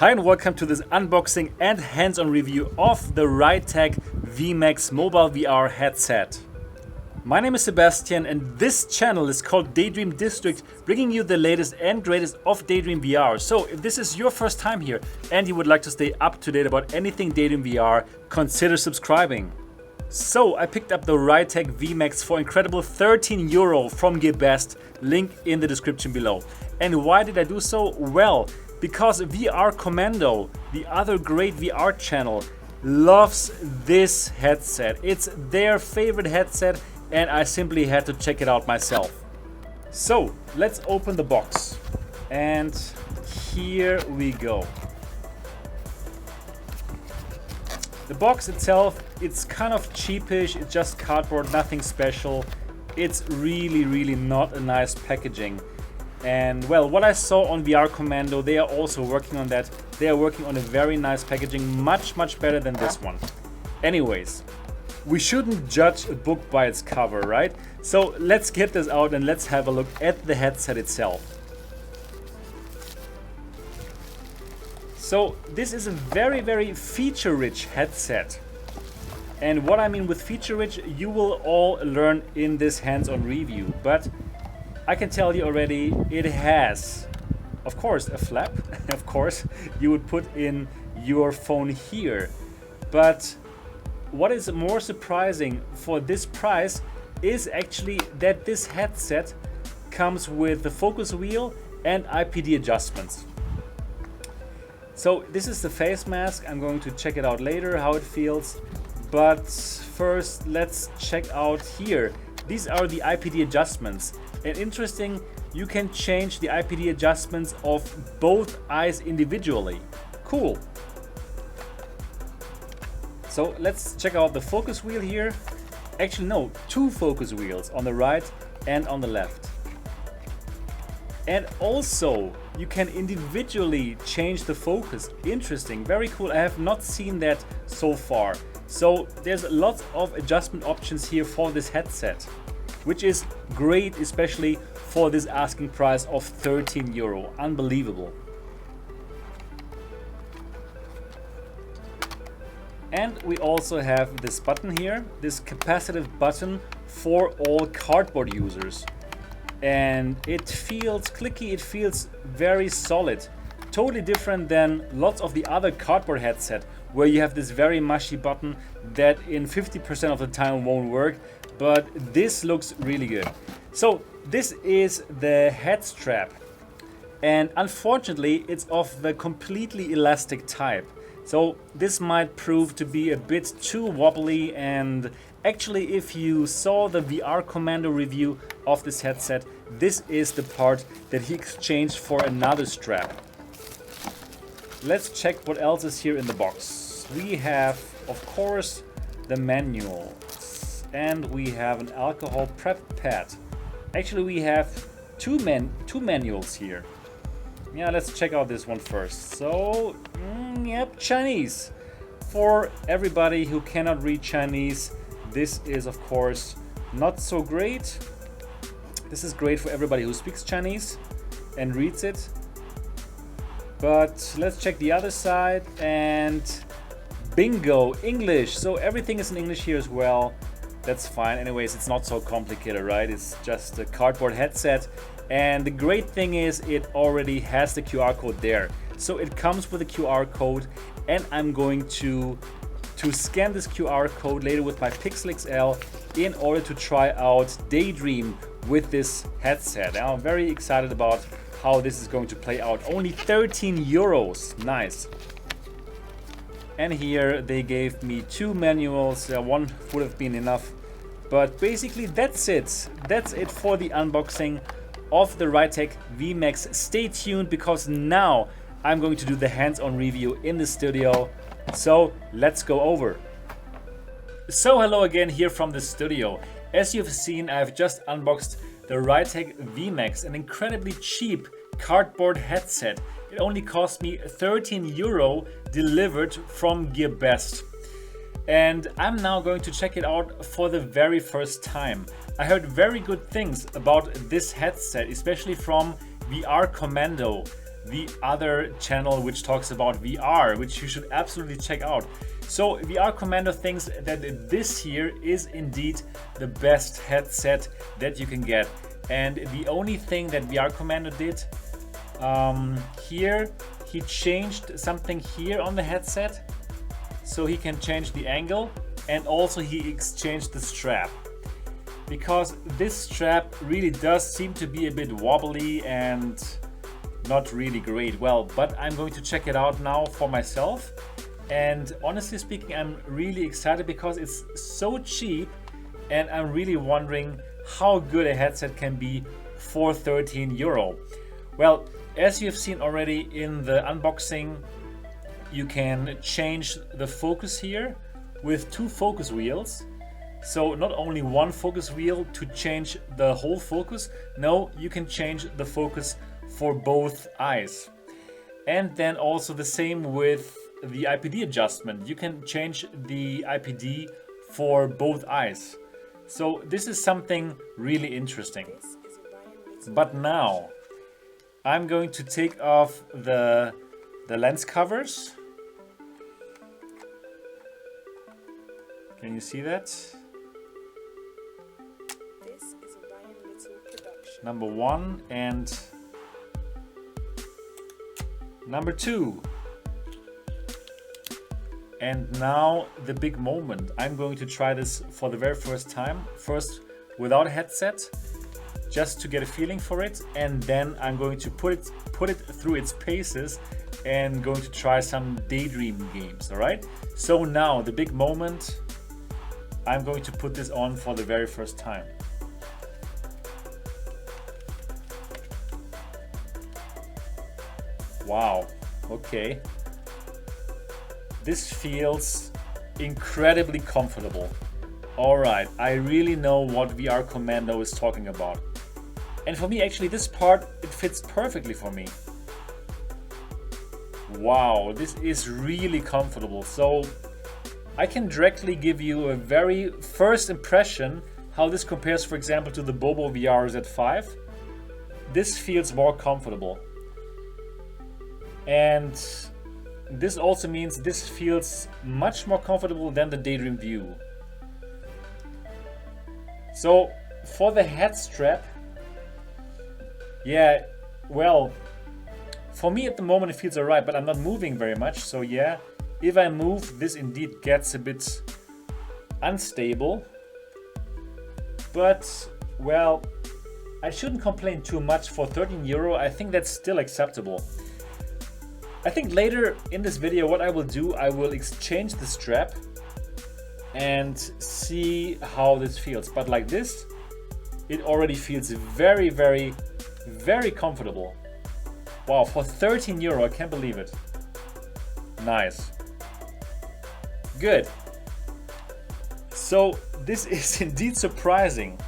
Hi and welcome to this unboxing and hands-on review of the Ritech VMAX mobile VR headset. My name is Sebastian and this channel is called Daydream District, bringing you the latest and greatest of Daydream VR. So if this is your first time here and you would like to stay up to date about anything Daydream VR, consider subscribing. So I picked up the Ritech VMAX for incredible €13 from GearBest, link in the description below. And why did I do so? Well, because VR KOMMANDO, the other great VR channel, loves this headset. It's their favorite headset and I simply had to check it out myself. So let's open the box and here we go. The box itself, it's kind of cheapish, it's just cardboard, nothing special. It's really not a nice packaging. And well, what I saw on VR KOMMANDO, they are also working on that. They are working on a very nice packaging, much better than this one. Anyways, we shouldn't judge a book by its cover, right? So let's get this out and let's have a look at the headset itself. So this is a very feature-rich headset. And what I mean with feature-rich, you will all learn in this hands-on review. But I can tell you already, it has, of course, a flap. Of course, you would put in your phone here. But what is more surprising for this price is actually that this headset comes with the focus wheel and IPD adjustments. So this is the face mask. I'm going to check it out later, how it feels. But first, let's check out here. These are the IPD adjustments. And interesting, you can change the IPD adjustments of both eyes individually. Cool. So let's check out the focus wheel here. Actually, no, two focus wheels on the right and on the left. And also, you can individually change the focus. Interesting, very cool. I have not seen that so far. So there's lots of adjustment options here for this headset, which is great, especially for this asking price of €13. Unbelievable. And we also have this button here, this capacitive button for all cardboard users. And it feels clicky, it feels very solid. Totally different than lots of the other cardboard headset where you have this very mushy button that in 50% of the time won't work. But this looks really good. So this is the head strap. And unfortunately, it's of the completely elastic type. So this might prove to be a bit too wobbly, and actually if you saw the VR KOMMANDO review of this headset, this is the part that he exchanged for another strap. Let's check what else is here in the box. We have, of course, the manual, and we have an alcohol prep pad. Actually, we have two manuals here. Yeah, let's check out this one first. So, yep, Chinese. For everybody who cannot read Chinese, this is of course not so great. This is great for everybody who speaks Chinese and reads it. But let's check the other side and bingo, English. So everything is in English here as well. That's fine. Anyways, it's not so complicated, right? It's just a cardboard headset. And the great thing is it already has the QR code there. So it comes with a QR code, and I'm going to scan this QR code later with my Pixel XL in order to try out Daydream with this headset. Now, I'm very excited about how this is going to play out. Only €13. Nice. And here they gave me two manuals. One would have been enough. But basically that's it. That's it for the unboxing of the Ritech VMAX. Stay tuned because now I'm going to do the hands-on review in the studio. So let's go over. So hello again here from the studio. As you've seen, I've just unboxed the Ritech VMAX, an incredibly cheap cardboard headset. It only cost me €13 delivered from GearBest. And I'm now going to check it out for the very first time. I heard very good things about this headset, especially from VR KOMMANDO. the other channel which talks about VR, which you should absolutely check out. So VR KOMMANDO thinks that this here is indeed the best headset that you can get. And the only thing that VR KOMMANDO did here, he changed something here on the headset, so he can change the angle, and also he exchanged the strap. Because this strap really does seem to be a bit wobbly and not really great. Well, but I'm going to check it out now for myself. And honestly speaking, I'm really excited because it's so cheap, and I'm really wondering how good a headset can be for 13 euro. Well, as you've seen already in the unboxing, you can change the focus here with 2 focus wheels. So not only one focus wheel to change the whole focus, no, you can change the focus for both eyes. And then also the same with the IPD adjustment. You can change the IPD for both eyes. So this is something really interesting. But now I'm going to take off the lens covers. Can you see that? Number 1 and number 2. And now the big moment. I'm going to try this for the very first time. First without a headset, just to get a feeling for it, and then I'm going to put it through its paces and going to try some Daydream games. All right. So now the big moment. I'm going to put this on for the very first time. Wow, okay. This feels incredibly comfortable. All right, I really know what VR KOMMANDO is talking about. And for me, actually, this part, it fits perfectly for me. Wow, this is really comfortable. So I can directly give you a very first impression how this compares, for example, to the Bobo VR Z5. This feels more comfortable. And this also means this feels much more comfortable than the Daydream View. So for the head strap, yeah, well, for me at the moment it feels alright, but I'm not moving very much. So yeah, if I move, this indeed gets a bit unstable. But well, I shouldn't complain too much for 13 euro. I think that's still acceptable. I think later in this video what I will do, I will exchange the strap and see how this feels. But like this, it already feels very, very, very comfortable. Wow, for 13 euro, I can't believe it. Nice. Good. So this is indeed surprising.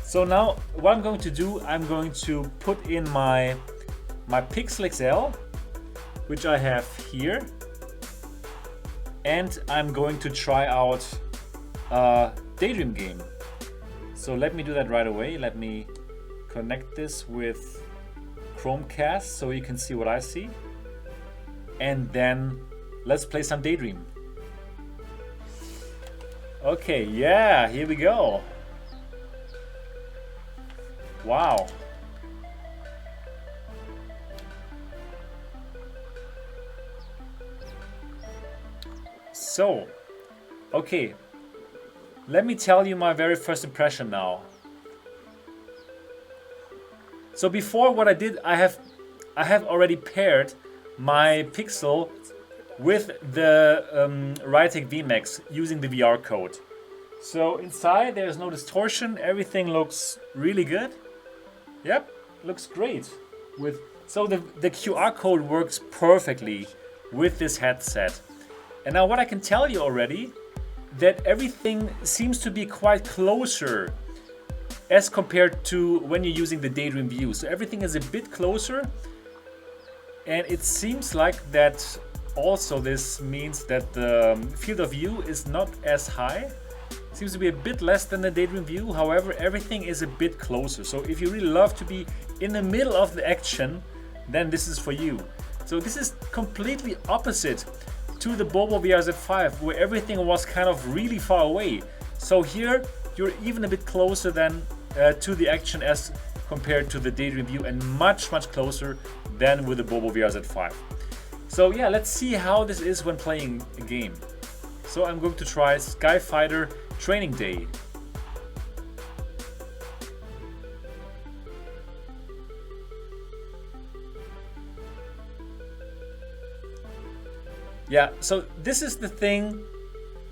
So now what I'm going to do, I'm going to put in my Pixel XL, which I have here, and I'm going to try out a Daydream game. So let me do that right away. Let me connect this with Chromecast so you can see what I see, and then let's play some Daydream. Okay, yeah, here we go. Wow. So, okay, let me tell you my very first impression now. So before, what I did, I have already paired my Pixel with the Ritech VMAX using the VR code. So inside there's no distortion, everything looks really good. Yep, looks great. So the QR code works perfectly with this headset. And now what I can tell you already, that everything seems to be quite closer as compared to when you're using the Daydream View. So everything is a bit closer, and it seems like that also this means that the field of view is not as high. It seems to be a bit less than the Daydream View. However, everything is a bit closer. So if you really love to be in the middle of the action, then this is for you. So this is completely opposite to the Bobo VR Z5, where everything was kind of really far away. So here you're even a bit closer than to the action as compared to the Daydream View, and much closer than with the Bobo VR Z5. So yeah, let's see how this is when playing a game. So I'm going to try Skyfighter Training Day. Yeah, so this is the thing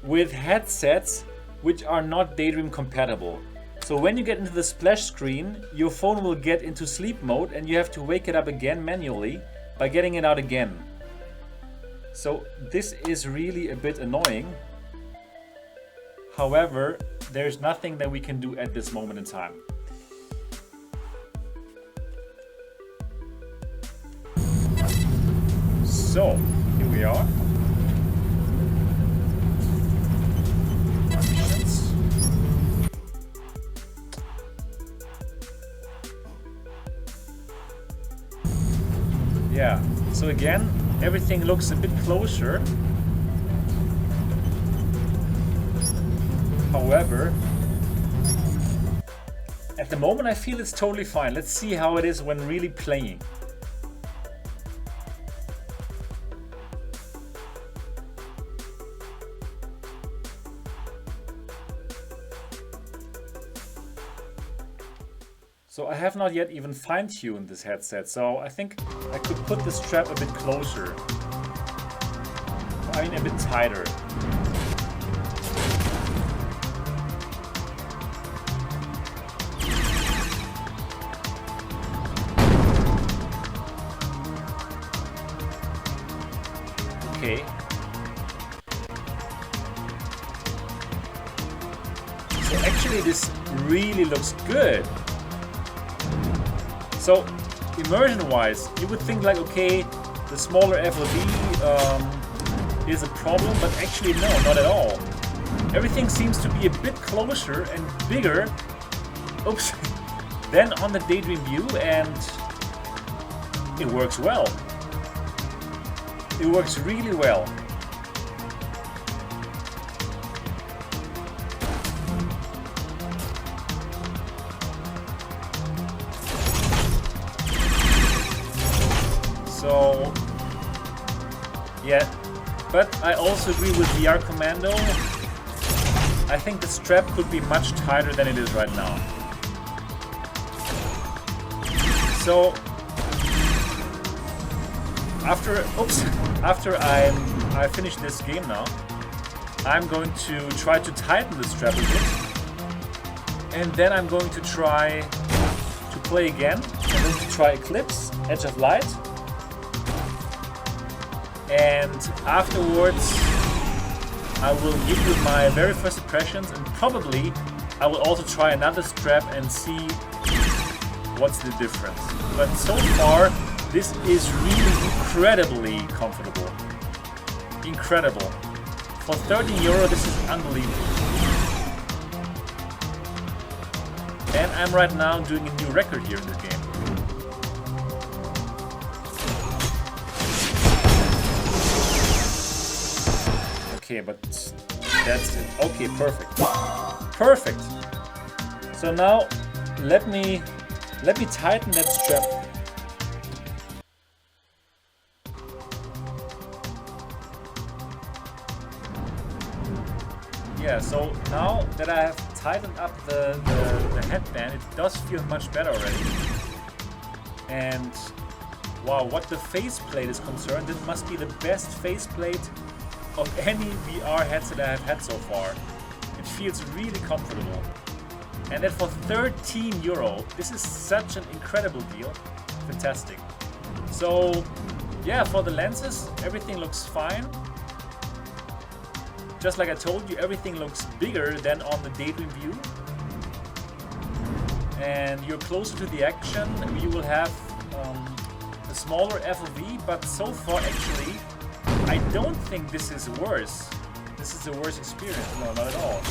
with headsets which are not Daydream compatible. So when you get into the splash screen, your phone will get into sleep mode and you have to wake it up again manually by getting it out again. So this is really a bit annoying. However, there's nothing that we can do at this moment in time. So, here we are. Missions. Yeah, so again, everything looks a bit closer. However, at the moment I feel it's totally fine. Let's see how it is when really playing. So I have not yet even fine-tuned this headset, so I think I could put the strap a bit closer. I mean, a bit tighter. Okay. So actually this really looks good. So immersion-wise, you would think like, okay, the smaller FOV is a problem, but actually no, not at all. Everything seems to be a bit closer and bigger, oops, than on the Daydream View, and it works well. It works really well. So, yeah, but I also agree with VR KOMMANDO. I think the strap could be much tighter than it is right now. So, after I finish this game now, I'm going to try to tighten the strap a bit, and then I'm going to try to play again. I'm going to try Eclipse, Edge of Light. And afterwards, I will give you my very first impressions, and probably I will also try another strap and see what's the difference. But so far, this is really incredibly comfortable. Incredible. For 30 euro, this is unbelievable. And I'm right now doing a new record here in this game. Okay, but that's it. Okay, perfect. Perfect. So now let me tighten that strap. Yeah, so now that I have tightened up the headband, it does feel much better already. And wow, what the faceplate is concerned, it must be the best faceplate of any VR headset I have had so far. It feels really comfortable. And then for 13 euro, this is such an incredible deal. Fantastic. So yeah, for the lenses, everything looks fine. Just like I told you, everything looks bigger than on the Daydream View. And you're closer to the action. You will have a smaller FOV, but so far actually, I don't think this is worse. This is a worse experience. No, not at all.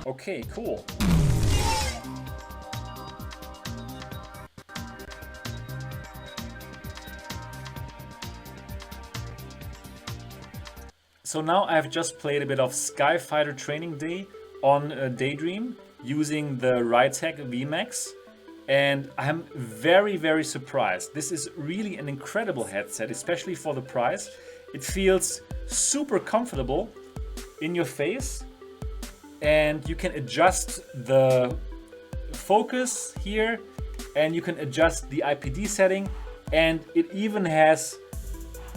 Okay, cool. So now I've just played a bit of Skyfighter Training Day on Daydream using the Ritech VMAX, and I'm very, very surprised. This is really an incredible headset, especially for the price. It feels super comfortable in your face, and you can adjust the focus here, and you can adjust the IPD setting, and it even has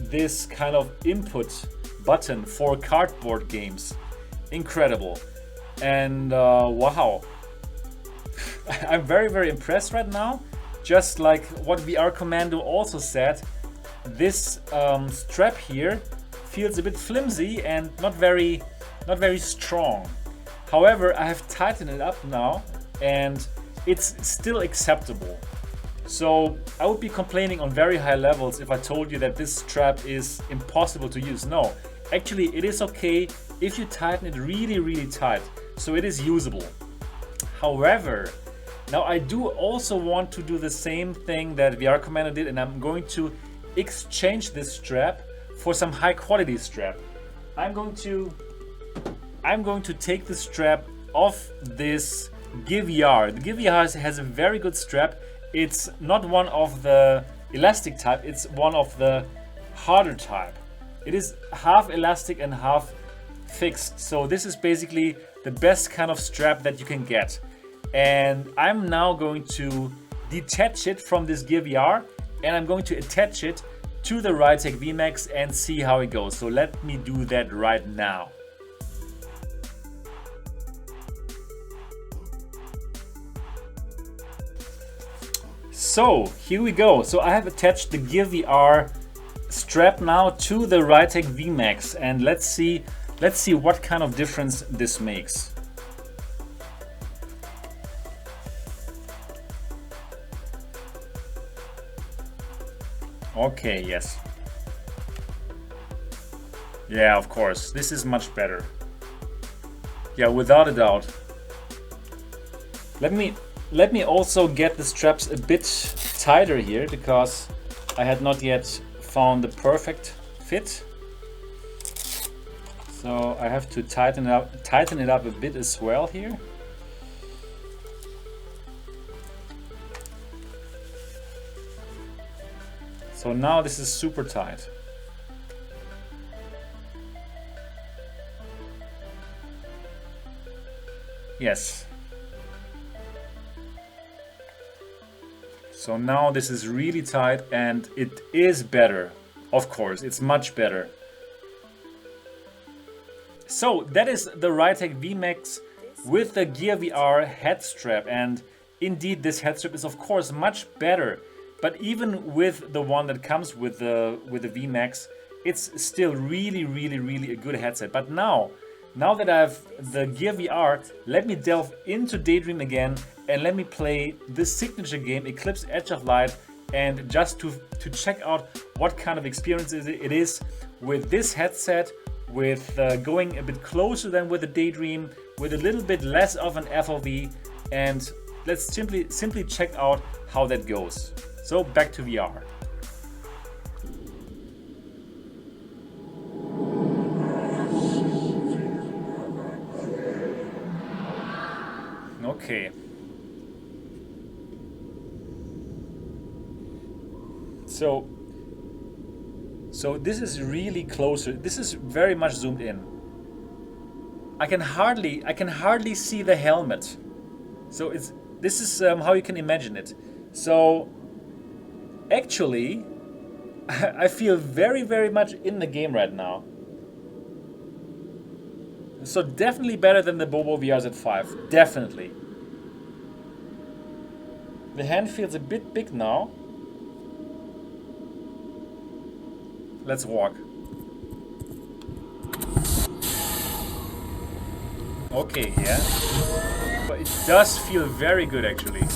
this kind of input button for cardboard games. Incredible. And wow, I'm very, very impressed right now. Just like what VR KOMMANDO also said, this strap here feels a bit flimsy and not very strong. However, I have tightened it up now and it's still acceptable. So I would be complaining on very high levels if I told you that this strap is impossible to use. No, actually it is okay if you tighten it really, really tight. So it is usable. However, now I do also want to do the same thing that VR KOMMANDO did, and I'm going to exchange this strap for some high quality strap. I'm going to take the strap off this GearBest. The GearBest has a very good strap. It's not one of the elastic type, it's one of the harder type. It is half elastic and half fixed. So this is basically the best kind of strap that you can get. And I'm now going to detach it from this GearBest and I'm going to attach it to the Ritech VMAX and see how it goes. So let me do that right now. So here we go. So I have attached the GearBest strap now to the Ritech VMAX, and let's see what kind of difference this makes. Okay, yes. Yeah, of course. This is much better. Yeah, without a doubt. Let me also get the straps a bit tighter here because I had not yet found the perfect fit. So I have to tighten it up a bit as well here. So now this is super tight. Yes. So now this is really tight and it is better. Of course, it's much better. So that is the Ritech VMAX with the GearBest head strap, and indeed this head strap is of course much better. But even with the one that comes with the VMAX, it's still really a good headset. But now that I have the GearBest, let me delve into Daydream again and let me play this signature game, Eclipse Edge of Light, and just to check out what kind of experience it is with this headset, with going a bit closer than with the Daydream, with a little bit less of an FOV, and let's simply check out how that goes. So back to VR. Okay. So this is really closer. This is very much zoomed in. I can hardly see the helmet. So this is how you can imagine it. So actually, I feel very much in the game right now. So definitely better than the Bobo VR Z5. Definitely. The hand feels a bit big now. Let's walk. Okay, yeah. But it does feel very good actually.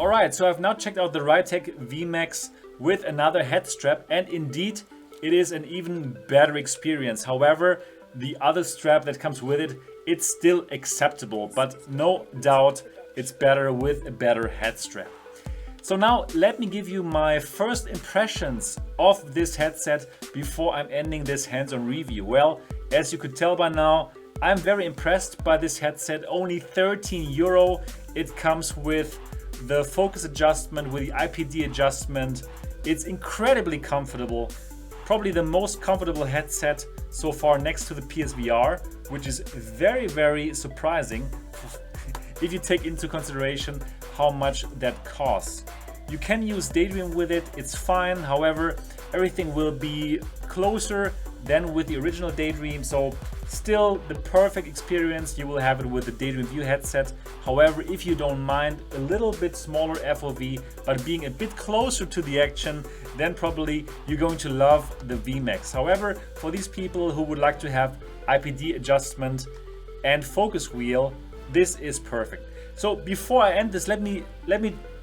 Alright, so I've now checked out the Ritech VMAX with another head strap, and indeed it is an even better experience. However, the other strap that comes with it, it's still acceptable, but no doubt it's better with a better head strap. So now let me give you my first impressions of this headset before I'm ending this hands-on review. Well, as you could tell by now, I'm very impressed by this headset. Only 13 euro. It comes with the focus adjustment, with the IPD adjustment. It's incredibly comfortable. Probably the most comfortable headset so far next to the PSVR, which is very, very surprising if you take into consideration how much that costs. You can use Daydream with it, it's fine. However, everything will be closer than with the original Daydream, so still the perfect experience. You will have it with the Daydream View headset. However, if you don't mind a little bit smaller FOV but being a bit closer to the action, then probably you're going to love the VMAX. However, for these people who would like to have IPD adjustment and focus wheel, this is perfect. So before I end this, let me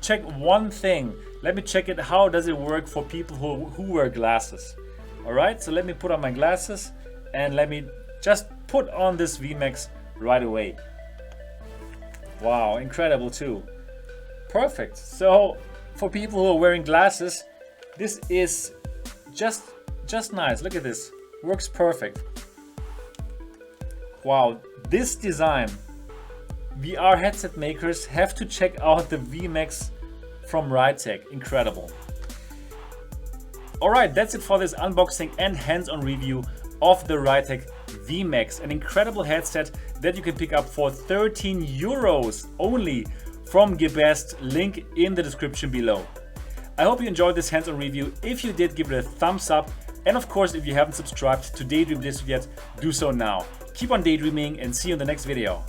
check one thing. Let me check it. How does it work for people who wear glasses? All right, so let me put on my glasses and let me just put on this VMAX right away. Wow, incredible too. Perfect. So for people who are wearing glasses, this is just nice. Look at this. Works perfect. Wow, this design. VR headset makers have to check out the VMAX from Ritech. Incredible. Alright, that's it for this unboxing and hands-on review of the Ritech VMAX. An incredible headset that you can pick up for 13 euros only from GearBest. Link in the description below. I hope you enjoyed this hands-on review. If you did, give it a thumbs up. And of course, if you haven't subscribed to Daydream Disc yet, do so now. Keep on daydreaming and see you in the next video.